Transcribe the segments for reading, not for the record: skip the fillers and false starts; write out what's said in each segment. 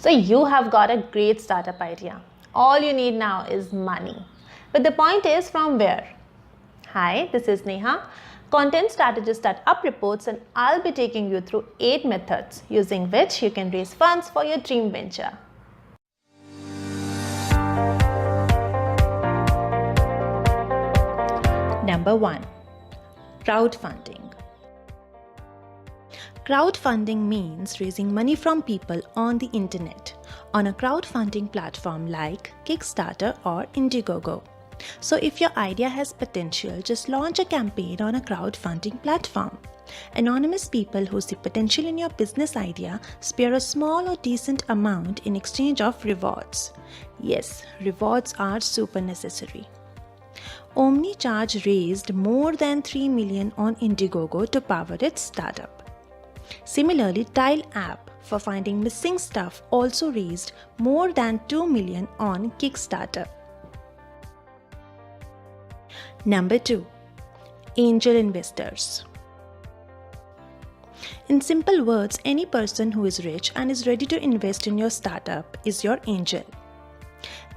So you have got a great startup idea. All you need now is money. But the point is, from where? Hi, this is Neha, content strategist at Upreports, and I'll be taking you through 8 methods using which you can raise funds for your dream venture. Number 1. Crowdfunding. Crowdfunding means raising money from people on the internet on a crowdfunding platform like Kickstarter or Indiegogo. So if your idea has potential, just launch a campaign on a crowdfunding platform. Anonymous people who see potential in your business idea spare a small or decent amount in exchange of rewards. Yes, rewards are super necessary. OmniCharge raised more than 3 million on Indiegogo to power its startup. Similarly, Tile app for finding missing stuff also raised more than 2 million on Kickstarter. Number 2. Angel investors. In simple words, any person who is rich and is ready to invest in your startup is your angel.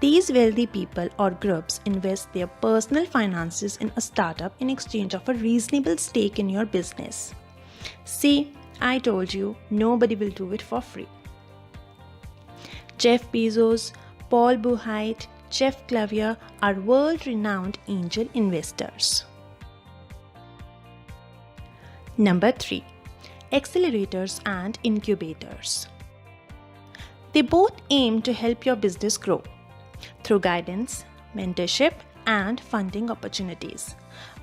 These wealthy people or groups invest their personal finances in a startup in exchange of a reasonable stake in your business. See, I told you, nobody will do it for free. Jeff Bezos, Paul Buchheit, Jeff Clavier are world-renowned angel investors. Number 3. Accelerators and Incubators. They both aim to help your business grow through guidance, mentorship, and funding opportunities.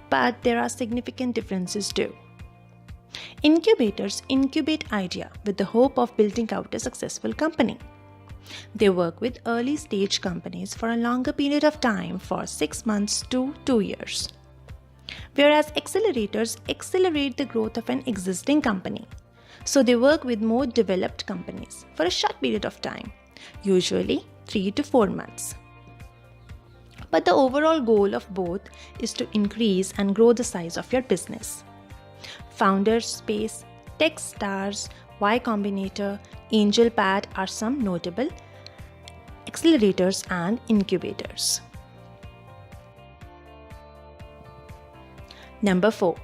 But there are significant differences too. Incubators incubate idea with the hope of building out a successful company. They work with early stage companies for a longer period of time, for 6 months to 2 years. Whereas accelerators accelerate the growth of an existing company. So they work with more developed companies for a short period of time, usually 3 to 4 months. But the overall goal of both is to increase and grow the size of your business. Founders Space, Techstars, Y Combinator, AngelPad are some notable accelerators and incubators. Number 4.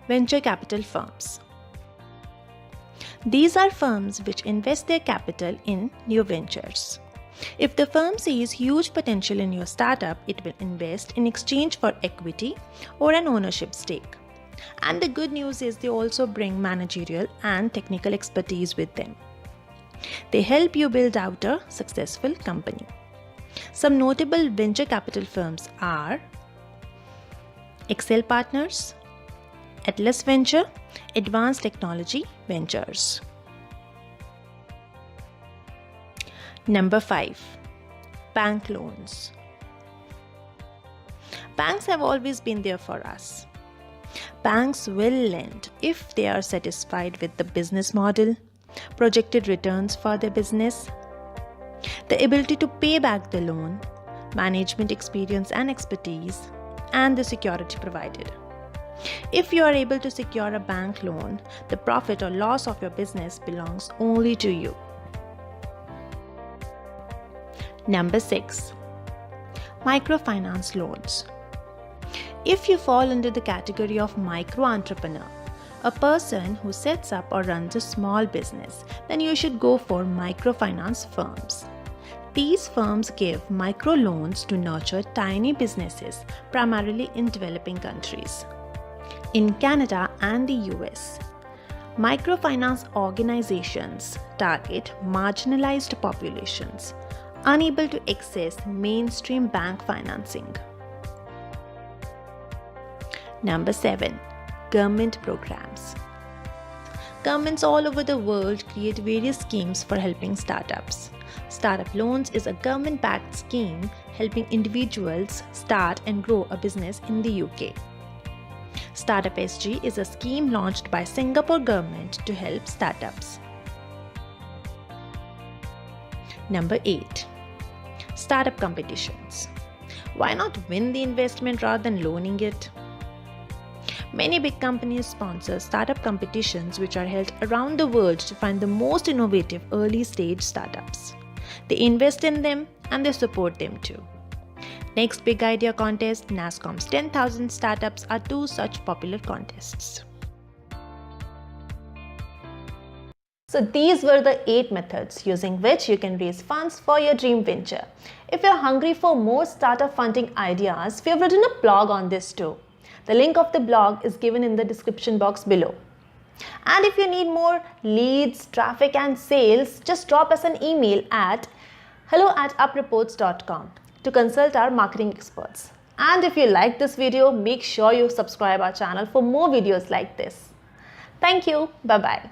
Venture capital firms. These are firms which invest their capital in new ventures. If the firm sees huge potential in your startup, it will invest in exchange for equity or an ownership stake. And the good news is they also bring managerial and technical expertise with them. They help you build out a successful company. Some notable venture capital firms are Excel Partners, Atlas Venture, Advanced Technology Ventures. Number 5. Bank loans. Banks have always been there for us. Banks will lend if they are satisfied with the business model, projected returns for their business, the ability to pay back the loan, management experience and expertise, and the security provided. If you are able to secure a bank loan, the profit or loss of your business belongs only to you. Number 6. Microfinance loans. If you fall under the category of micro-entrepreneur, a person who sets up or runs a small business, then you should go for microfinance firms. These firms give microloans to nurture tiny businesses, primarily in developing countries. In Canada and the US, microfinance organizations target marginalized populations unable to access mainstream bank financing. Number 7. Government programs. Governments all over the world create various schemes for helping startups. Startup Loans is a government-backed scheme helping individuals start and grow a business in the UK. Startup SG is a scheme launched by Singapore government to help startups. Number 8. Startup competitions. Why not win the investment rather than loaning it? Many big companies sponsor startup competitions which are held around the world to find the most innovative early stage startups. They invest in them and they support them too. Next Big Idea contest, NASSCOM's 10,000 startups are two such popular contests. So these were the 8 methods using which you can raise funds for your dream venture. If you're hungry for more startup funding ideas, we have written a blog on this too. The link of the blog is given in the description box below. And if you need more leads, traffic and sales, just drop us an email at hello@upreports.com to consult our marketing experts. And if you like this video, make sure you subscribe our channel for more videos like this. Thank you. Bye-bye.